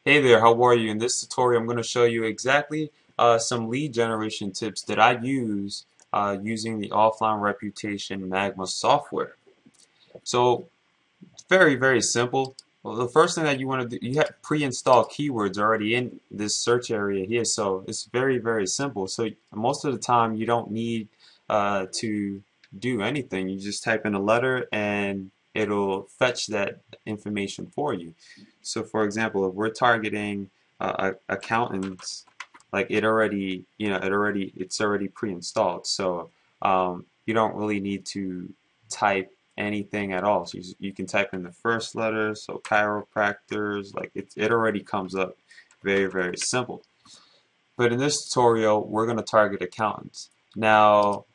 Hey there, how are you? In this tutorial, I'm going to show you exactly some lead generation tips that I use using the Offline Reputation Magma software. So, very, very simple. Well, the first thing that you want to do, you have pre-installed keywords already in this search area here, so it's very, very simple. So most of the time, you don't need to do anything. You just type in a letter and it'll fetch that information for you. So, for example, if we're targeting accountants, like it's already pre-installed. So you don't really need to type anything at all. So you can type in the first letter, so chiropractors, like it already comes up. Very, very simple. But in this tutorial, we're going to target accountants. Now,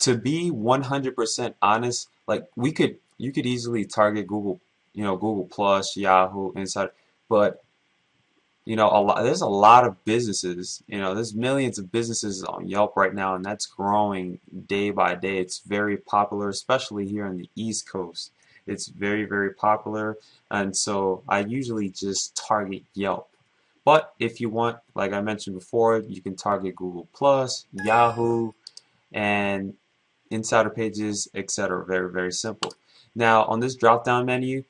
to be 100% honest, like you could easily target Google, Google Plus, Yahoo, Insider, but there's a lot of businesses, there's millions of businesses on Yelp right now, and that's growing day by day. It's very popular, especially here on the East Coast. It's very, very popular, and so I usually just target Yelp. But if you want, like I mentioned before, you can target Google Plus, Yahoo, and Insider Pages, etc. Very, very simple. Now, on this drop-down menu,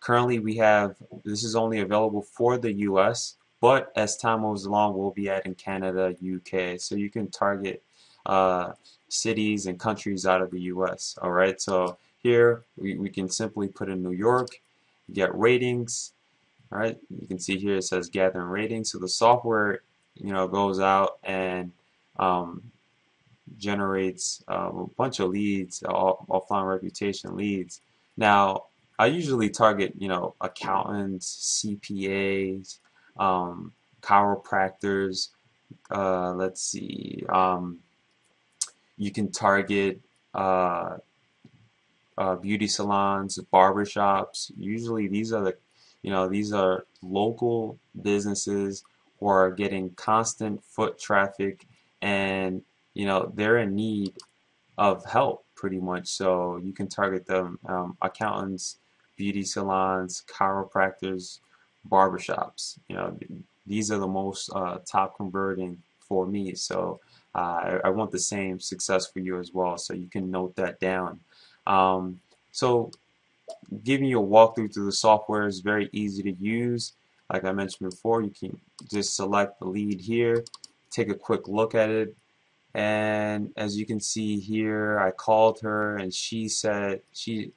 currently this is only available for the US, but as time moves along, we'll be adding Canada, UK. So you can target uh, cities and countries out of the US. All right, so here we can simply put in New York, get ratings. All right, you can see here it says gathering ratings. So the software, goes out and um, generates a bunch of leads, offline reputation leads. Now, I usually target, accountants, CPAs, chiropractors. Let's see. You can target beauty salons, barbershops. Usually, these are local businesses who are getting constant foot traffic, and they're in need of help pretty much. So you can target them, accountants, beauty salons, chiropractors, barbershops. These are the most top converting for me. So I want the same success for you as well. So you can note that down. So giving you a walkthrough through the software is very easy to use. Like I mentioned before, you can just select the lead here, take a quick look at it, and as you can see here, I called her and she said she's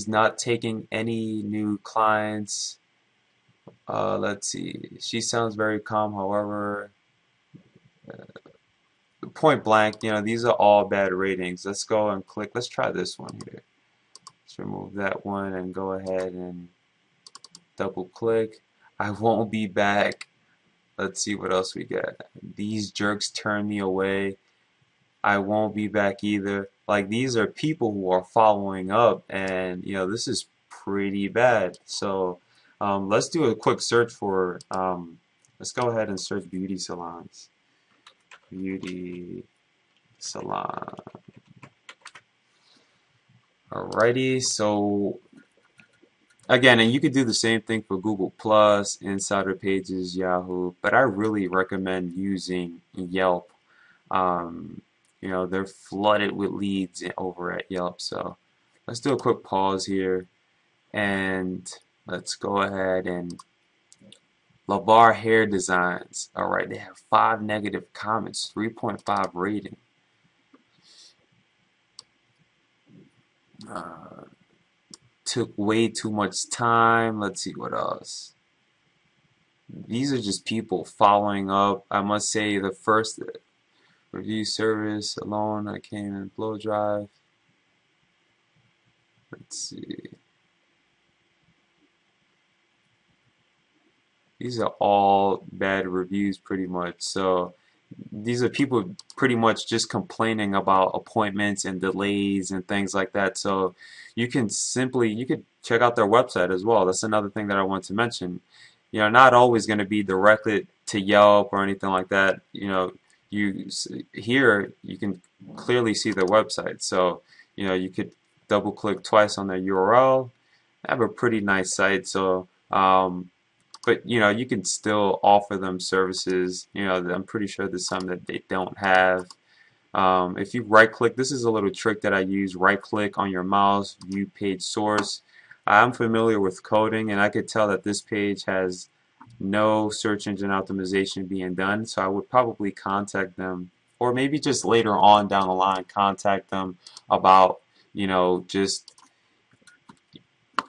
not taking any new clients. Let's see, she sounds very calm. However, point blank, these are all bad ratings. Let's go and click. Let's try this one here. Let's remove that one and go ahead and double click. I won't be back. Let's see what else we got. These jerks turn me away. I won't be back either. Like, these are people who are following up, and this is pretty bad. So let's do a quick search for let's go ahead and search beauty salons. Beauty salon. Alrighty, so again, and you could do the same thing for Google Plus, Insider Pages, Yahoo, but I really recommend using Yelp. Um, they're flooded with leads over at Yelp. So let's do a quick pause here and let's go ahead and LaVar Hair Designs. All right, they have 5 negative comments, 3.5 rating. Took way too much time. Let's see what else. These are just people following up. I must say the first review service alone, I came in blow drive. Let's see. These are all bad reviews pretty much. So these are people pretty much just complaining about appointments and delays and things like that. So you could check out their website as well. That's another thing that I want to mention. Not always going to be directed to Yelp or anything like that. Here you can clearly see their website. So you could double click twice on their URL. They have a pretty nice site. So but you know, you can still offer them services. You know, I'm pretty sure there's some that they don't have. If you right click, this is a little trick that I use. Right click on your mouse, view page source. I'm familiar with coding, and I could tell that this page has no search engine optimization being done, so I would probably contact them, or maybe just later on down the line contact them about, you know, just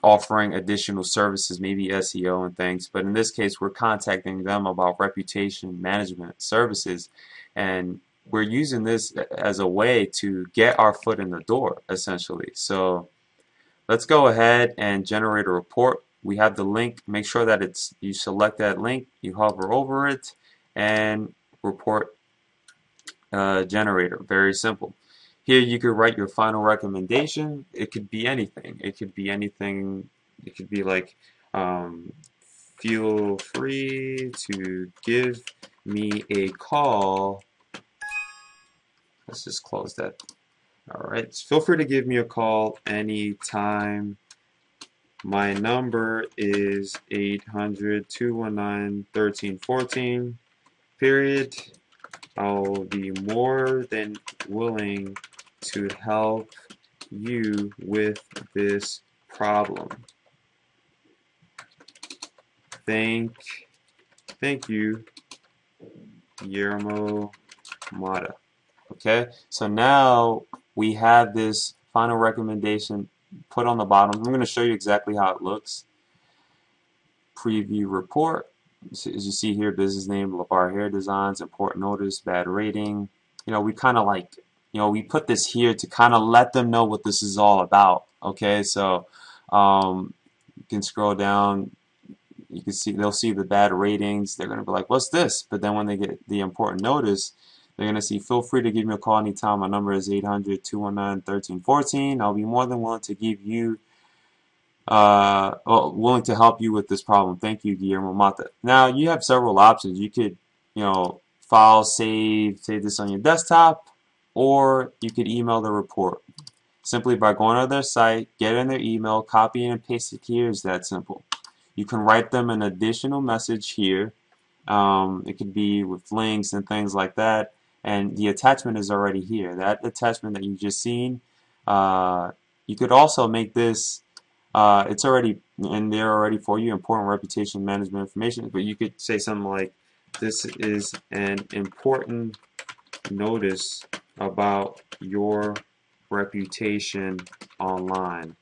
offering additional services, maybe SEO and things. But in this case, we're contacting them about reputation management services, and we're using this as a way to get our foot in the door, essentially. So let's go ahead and generate a report. We have the link. Make sure that you select that link, you hover over it, and report generator. Very simple. Here you could write your final recommendation. It could be anything. It could be anything. It could be like, feel free to give me a call. Let's just close that. All right. Feel free to give me a call anytime. My number is 800-219-1314. Period. I'll be more than willing to help you with this problem. Thank you, Guillermo Mata. Okay, so now we have this final recommendation put on the bottom. I'm going to show you exactly how it looks. Preview report. As you see here, business name, LeVar Hair Designs, important notice, bad rating. You know, we kind of like, you know, we put this here to kind of let them know what this is all about. Okay, so you can scroll down. You can see, they'll see the bad ratings. They're going to be like, what's this? But then when they get the important notice, they're going to see, feel free to give me a call anytime. My number is 800-219-1314. I'll be more than willing to give you, willing to help you with this problem. Thank you, Guillermo Mata. Now, you have several options. You could, you know, file, save this on your desktop, or you could email the report. Simply by going to their site, get in their email, copy and paste it here. Is that simple. You can write them an additional message here. It could be with links and things like that. And the attachment is already here. That attachment that you just seen, you could also make this, it's already in there already for you, important reputation management information. But you could say something like, this is an important notice about your reputation online.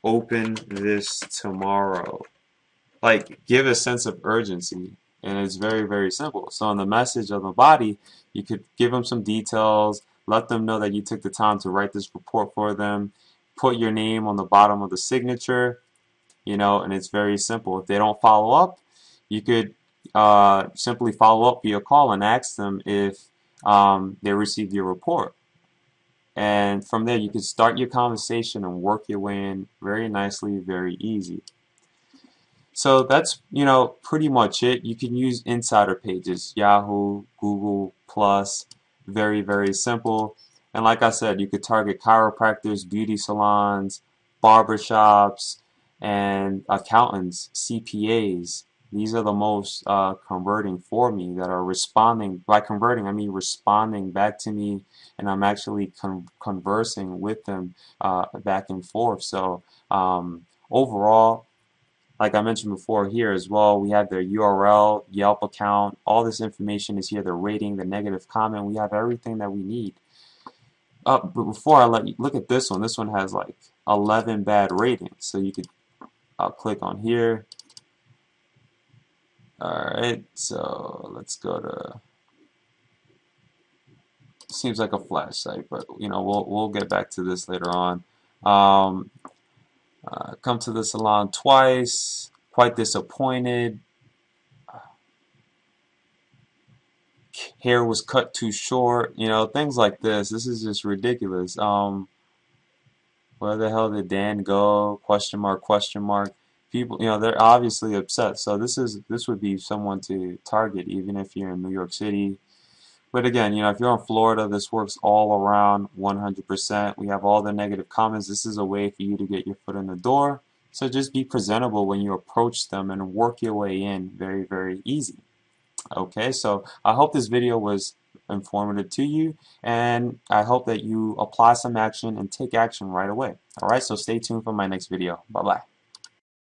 Open this tomorrow. Like, give a sense of urgency, and it's very, very simple. So on the message of the body, you could give them some details, let them know that you took the time to write this report for them, put your name on the bottom of the signature, you know, and it's very simple. If they don't follow up, you could simply follow up via call and ask them if they received your report. And from there, you can start your conversation and work your way in very nicely, very easy. So that's, you know, pretty much it. You can use insider pages, Yahoo, Google Plus, very, very simple. And like I said, you could target chiropractors, beauty salons, barbershops, and accountants, CPAs. These are the most converting for me, that are responding. By converting, I mean responding back to me, and I'm actually conversing with them back and forth. So overall, like I mentioned before here as well, we have their URL, Yelp account, all this information is here, the rating, the negative comment. We have everything that we need. But before I let you look at this one has like 11 bad ratings. So you could, I'll click on here. Alright, so let's go to, seems like a flash site, but you know, we'll get back to this later on. Come to the salon twice, quite disappointed. Hair was cut too short, you know, things like this. This is just ridiculous. Where the hell did Dan go? Question mark, question mark. People, you know, they're obviously upset. So this would be someone to target, even if you're in New York City. But again, you know, if you're in Florida, this works all around 100%. We have all the negative comments. This is a way for you to get your foot in the door. So just be presentable when you approach them and work your way in very, very easy. Okay, so I hope this video was informative to you, and I hope that you apply some action and take action right away. All right, so stay tuned for my next video. Bye-bye.